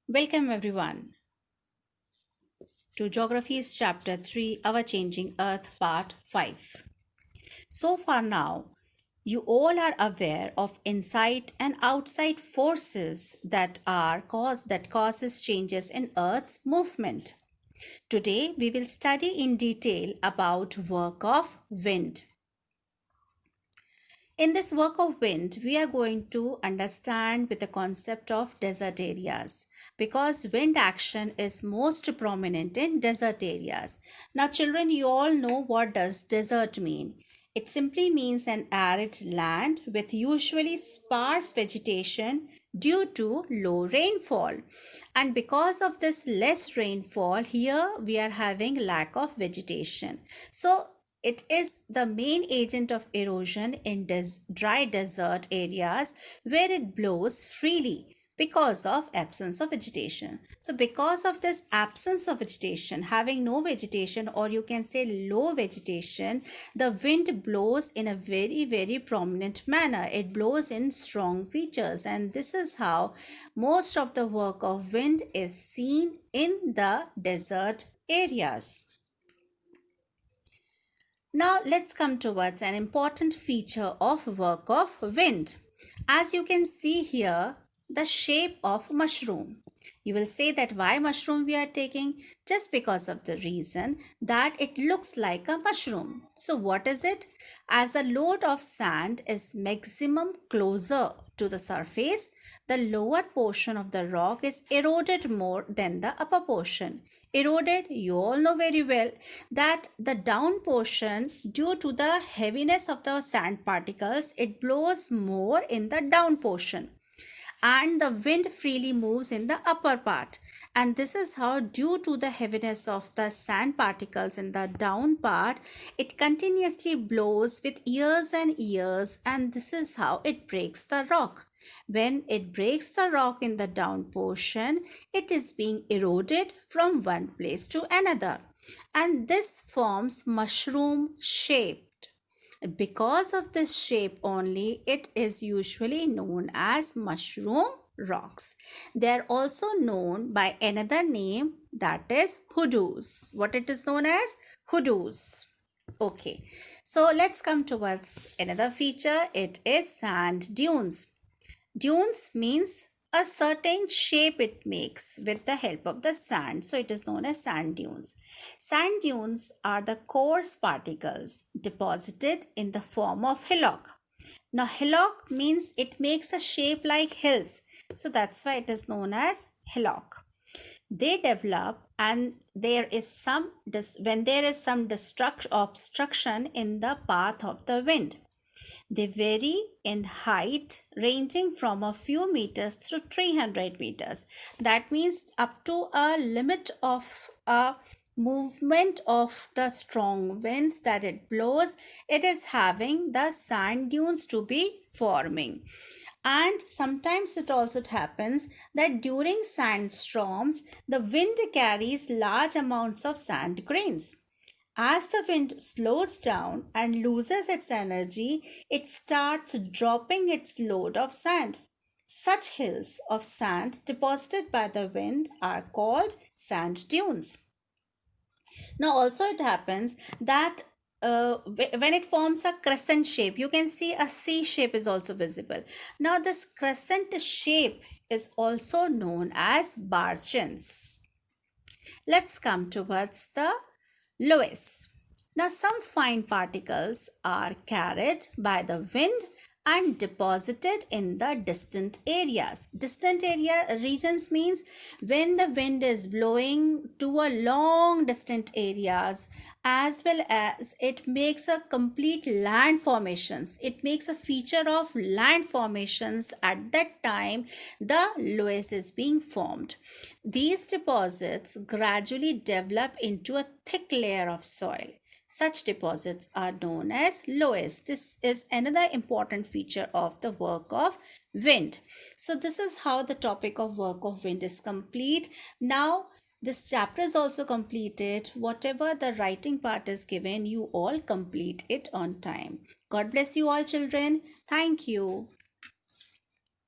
Welcome everyone to Geography's Chapter 3 Our Changing Earth Part 5. So far now, you all are aware of inside and outside forces that causes changes in Earth's movement. Today we will study in detail about work of wind. In this work of wind, we are going to understand with the concept of desert areas because wind action is most prominent in desert areas. Now, children, you all know what does desert mean. It simply means an arid land with usually sparse vegetation due to low rainfall. And because of this less rainfall, here we are having lack of vegetation. So it is the main agent of erosion in dry desert areas where it blows freely because of absence of vegetation. So because of this absence of vegetation, having no vegetation, or you can say low vegetation, the wind blows in a very prominent manner. It blows in strong features, and this is how most of the work of wind is seen in the desert areas. Now let's come towards an important feature of work of wind. As you can see here, the shape of mushroom. You will say that why mushroom we are taking? Just because of the reason that it looks like a mushroom. So what is it? As the load of sand is maximum closer to the surface, the lower portion of the rock is eroded more than the upper portion. Eroded, you all know very well that the down portion, due to the heaviness of the sand particles, it blows more in the down portion and the wind freely moves in the upper part. And this is how, due to the heaviness of the sand particles in the down part, it continuously blows with years and years, and this is how it breaks the rock. When it breaks the rock in the down portion, it is being eroded from one place to another, and this forms mushroom shape. Because of this shape only, it is usually known as mushroom rocks. They are also known by another name, that is hoodoos. What it is known as? Hoodoos. Okay, so let's come towards another feature. It is sand dunes. Dunes means a certain shape it makes with the help of the sand. So it is known as sand dunes. Sand dunes are the coarse particles deposited in the form of hillock. Now hillock means it makes a shape like hills. So that's why it is known as hillock. They develop, and there is some when there is some obstruction in the path of the wind. They vary in height ranging from a few meters to 300 meters. That means up to a limit of a movement of the strong winds that it blows, it is having the sand dunes to be forming. And sometimes it also happens that during sandstorms, the wind carries large amounts of sand grains. As the wind slows down and loses its energy, it starts dropping its load of sand. Such hills of sand deposited by the wind are called sand dunes. Now, also it happens that when it forms a crescent shape, you can see a C shape is also visible. Now, this crescent shape is also known as barchans. Let's come towards the loess. Now, some fine particles are carried by the wind and deposited in the distant areas. Distant area regions means when the wind is blowing to a long distant areas, as well as it makes a complete land formations. It makes a feature of land formations. At that time, the loess is being formed. These deposits gradually develop into a thick layer of soil. Such deposits are known as loess. This is another important feature of the work of wind. So this is how the topic of work of wind is complete. Now this chapter is also completed. Whatever the writing part is given, you all complete it on time. God bless you all, children. Thank you.